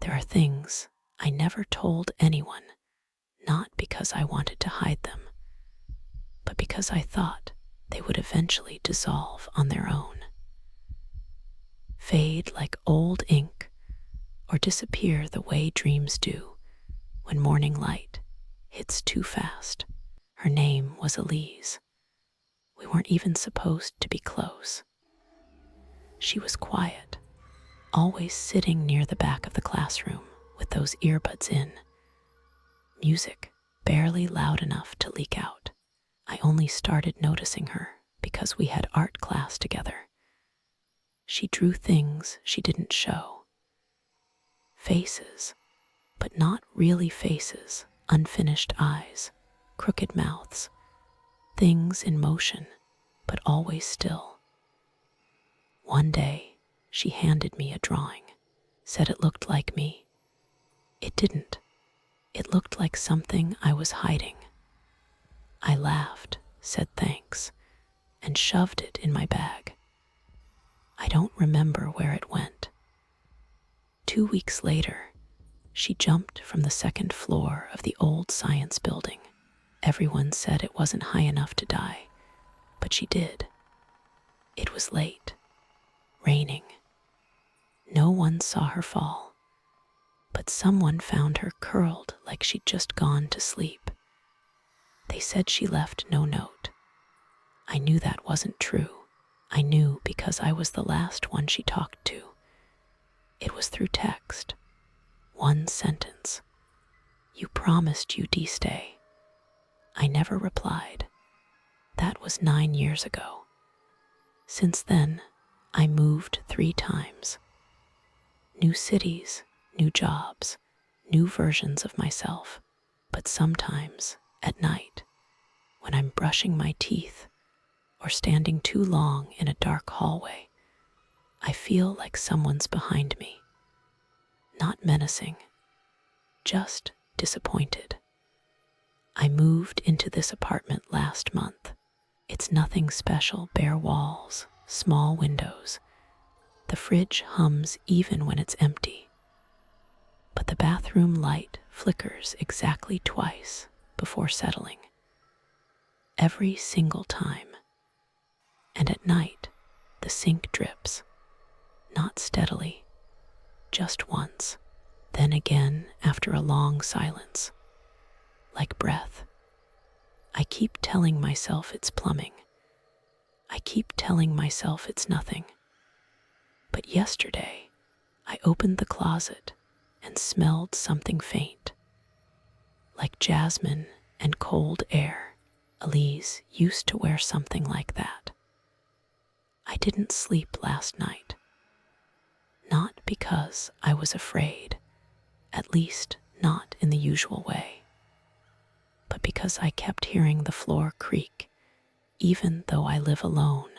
There are things I never told anyone, not because I wanted to hide them, but because I thought they would eventually dissolve on their own, fade like old ink, or disappear the way dreams do when morning light hits too fast. Her name was Elise. We weren't even supposed to be close. She was quiet, always sitting near the back of the classroom with those earbuds in, music barely loud enough to leak out. I only started noticing her because we had art class together. She drew things she didn't show. Faces, but not really faces, unfinished eyes, crooked mouths, things in motion, but always still. One day, she handed me a drawing, said it looked like me. It didn't. It looked like something I was hiding. I laughed, said thanks, and shoved it in my bag. I don't remember where it went. 2 weeks later, she jumped from the second floor of the old science building. Everyone said it wasn't high enough to die, but she did. It was late, raining. No one saw her fall, but someone found her curled like she'd just gone to sleep. They said she left no note. I knew that wasn't true. I knew because I was the last one she talked to. It was through text. One sentence. "You promised you'd stay." I never replied. That was 9 years ago. Since then, I moved 3 times. New cities, new jobs, new versions of myself. But sometimes, at night, when I'm brushing my teeth or standing too long in a dark hallway, I feel like someone's behind me. Not menacing, just disappointed. I moved into this apartment last month. It's nothing special, bare walls, small windows. The fridge hums even when it's empty. But the bathroom light flickers exactly twice before settling. Every single time. And at night, the sink drips. Not steadily, just once, then again after a long silence. Like breath. I keep telling myself it's plumbing. I keep telling myself it's nothing. But yesterday, I opened the closet and smelled something faint. Like jasmine and cold air. Elise used to wear something like that. I didn't sleep last night. Not because I was afraid, at least not in the usual way, but because I kept hearing the floor creak, even though I live alone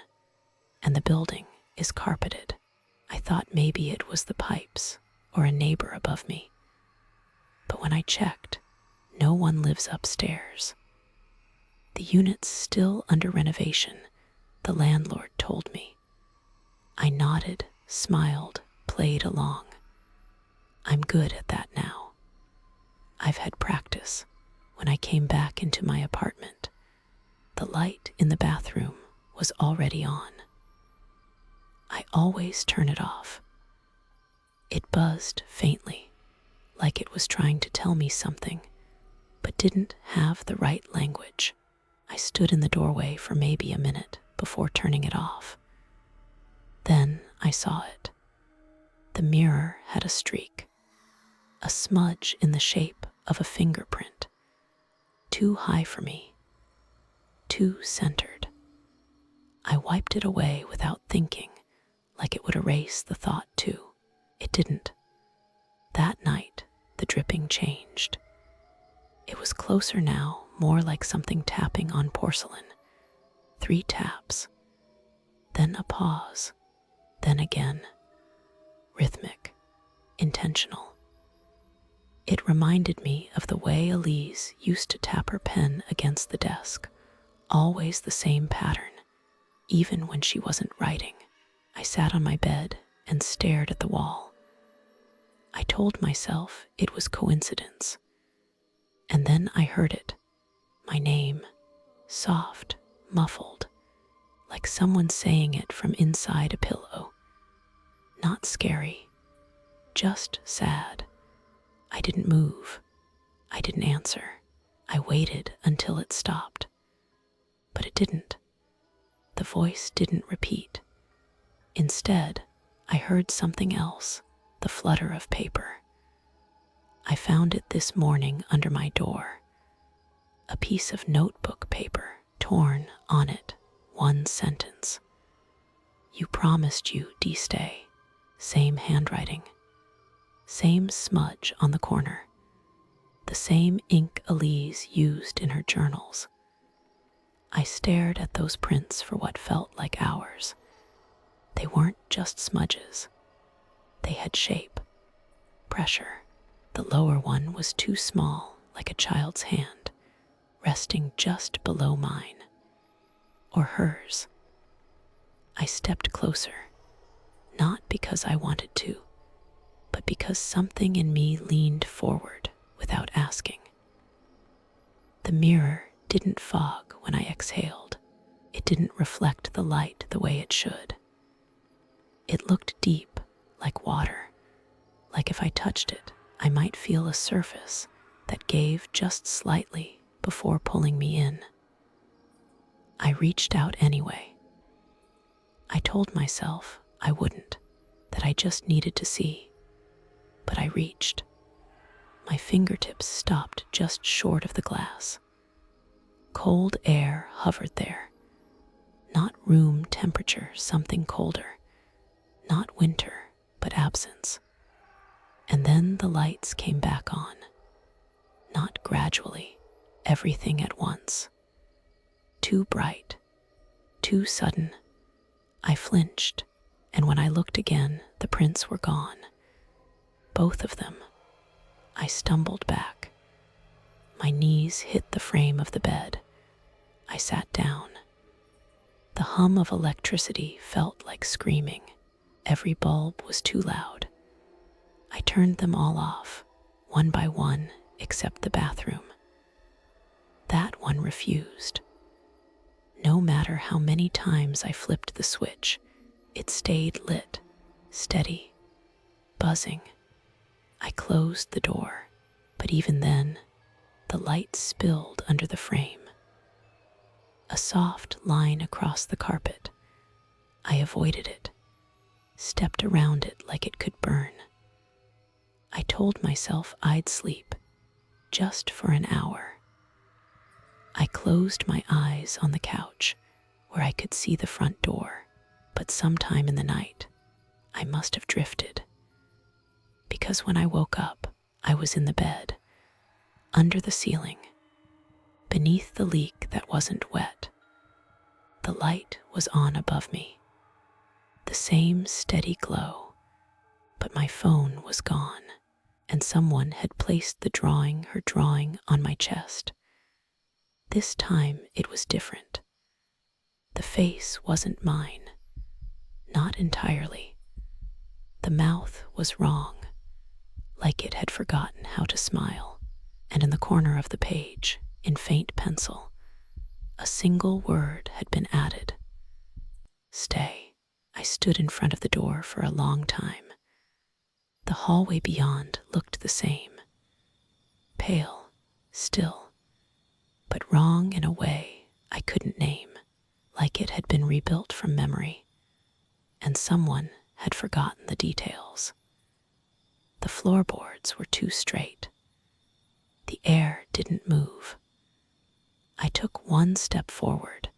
and the building is carpeted. I thought maybe it was the pipes or a neighbor above me. But when I checked, no one lives upstairs. The unit's still under renovation, the landlord told me. I nodded, smiled, played along. I'm good at that now. I've had practice. When I came back into my apartment, the light in the bathroom was already on. I always turn it off. It buzzed faintly, like it was trying to tell me something, but didn't have the right language. I stood in the doorway for maybe a minute before turning it off. Then I saw it. The mirror had a streak, a smudge in the shape of a fingerprint. Too high for me, too centered. I wiped it away without thinking, like it would erase the thought too. It didn't. That night, the dripping changed. It was closer now, more like something tapping on porcelain. 3 taps, then a pause, then again. Rhythmic, intentional. It reminded me of the way Elise used to tap her pen against the desk, always the same pattern, even when she wasn't writing. I sat on my bed and stared at the wall. I told myself it was coincidence. And then I heard it, my name, soft, muffled, like someone saying it from inside a pillow. Not scary, just sad. I didn't move. I didn't answer. I waited until it stopped. But it didn't. The voice didn't repeat. Instead, I heard something else, the flutter of paper. I found it this morning under my door. A piece of notebook paper, torn on it, one sentence. You promised you de-stay. Same handwriting. Same smudge on the corner. The same ink Elise used in her journals. I stared at those prints for what felt like hours. They weren't just smudges. They had shape, pressure. The lower one was too small, like a child's hand, resting just below mine. Or hers. I stepped closer, not because I wanted to, but because something in me leaned forward without asking. The mirror didn't fog when I exhaled. It didn't reflect the light the way it should. It looked deep, like water, like if I touched it, I might feel a surface that gave just slightly before pulling me in. I reached out anyway. I told myself I wouldn't, that I just needed to see. But I reached. My fingertips stopped just short of the glass. Cold air hovered there. Not room temperature, something colder. Not winter, but absence. And then the lights came back on. Not gradually, everything at once. Too bright, too sudden. I flinched, and when I looked again, the prints were gone. Both of them. I stumbled back. My knees hit the frame of the bed. I sat down. The hum of electricity felt like screaming. Every bulb was too loud. I turned them all off, one by one, except the bathroom. That one refused. No matter how many times I flipped the switch, it stayed lit, steady, buzzing. I closed the door, but even then, the light spilled under the frame. A soft line across the carpet. I avoided it, stepped around it like it could burn. I told myself I'd sleep, just for an hour. I closed my eyes on the couch, where I could see the front door, but sometime in the night, I must have drifted. Because when I woke up, I was in the bed, under the ceiling, beneath the leak that wasn't wet. The light was on above me, the same steady glow, but my phone was gone, and someone had placed her drawing on my chest. This time it was different. The face wasn't mine, not entirely. The mouth was wrong, like it had forgotten how to smile, and in the corner of the page, in faint pencil, a single word had been added. Stay. I stood in front of the door for a long time. The hallway beyond looked the same. Pale, still, but wrong in a way I couldn't name, like it had been rebuilt from memory, and someone had forgotten the details. The floorboards were too straight. The air didn't move. I took one step forward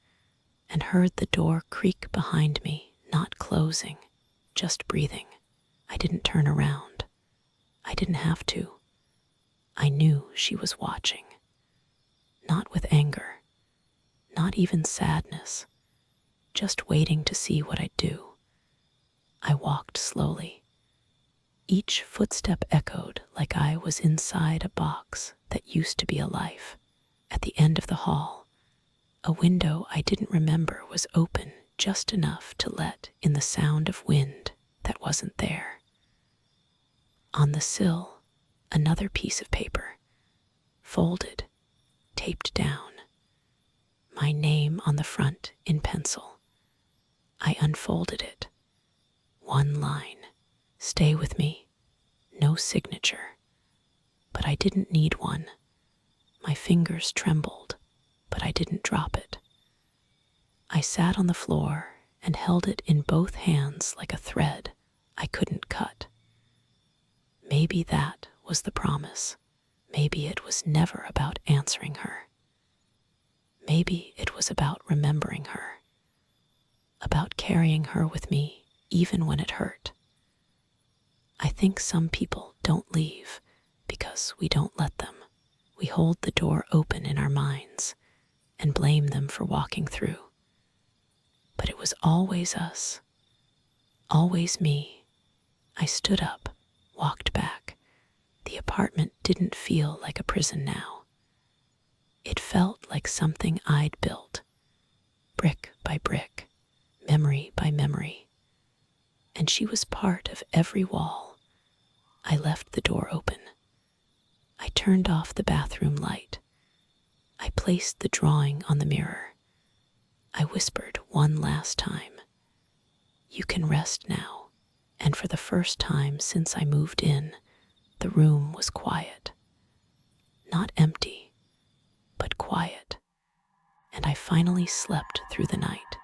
and heard the door creak behind me, not closing, just breathing. I didn't turn around. I didn't have to. I knew she was watching. Not with anger, not even sadness, just waiting to see what I'd do. I walked slowly. Each footstep echoed like I was inside a box that used to be a life. At the end of the hall, a window I didn't remember was open just enough to let in the sound of wind that wasn't there. On the sill, another piece of paper, folded, taped down, my name on the front in pencil. I unfolded it. One line. Stay with me. No signature. But I didn't need one. My fingers trembled, but I didn't drop it. I sat on the floor and held it in both hands like a thread I couldn't cut. Maybe that was the promise. Maybe it was never about answering her. Maybe it was about remembering her, about carrying her with me even when it hurt. I think some people don't leave because we don't let them. We hold the door open in our minds and blame them for walking through. But it was always us, always me. I stood up, walked back. The apartment didn't feel like a prison now. It felt like something I'd built, brick by brick, memory by memory. And she was part of every wall. I left the door open. I turned off the bathroom light. I placed the drawing on the mirror. I whispered one last time, "You can rest now." And for the first time since I moved in, the room was quiet. Not empty, but quiet. And I finally slept through the night.